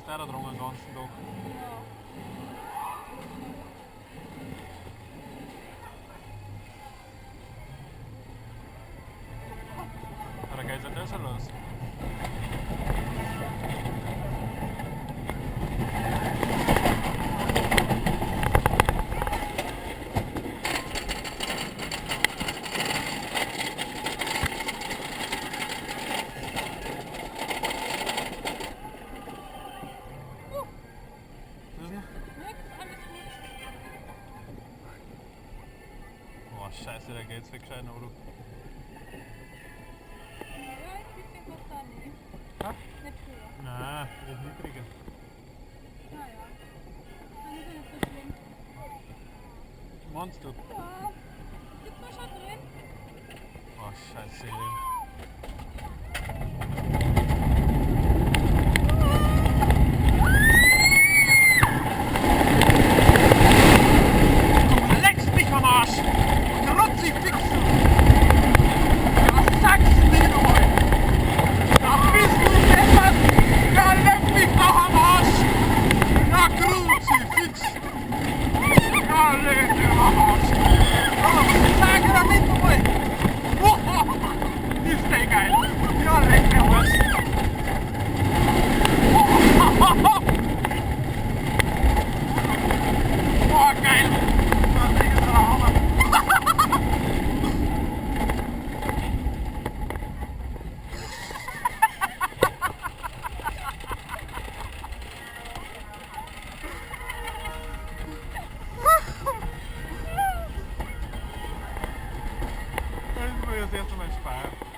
auch da dran den ganzen Tag. Ja. Da geht's ja das schon los. Oh Scheiße, da geht's weggescheit, aber du. Ja, ich bisschen was da nicht. Ha? Nicht früher. Nein, das ist niedriger. Naja. Dann ist ja nicht so schlimm. Meinst du? Ja. Sitzt man schon drin? Oh Scheiße. Leckst mich am Arsch! Trotzdem fixst du! Was sagst du mir wohl? Da bist du deppert! Ja, leck mich doch am Arsch! Na, Kruzifix! Ja, leck mich am Arsch! Oh, sag damit wohl! Ist der geil! Ja, leck mich am Arsch! Oh, geil! Das Ding ist der Hammer! Das ist mir das erste Mal Spaß.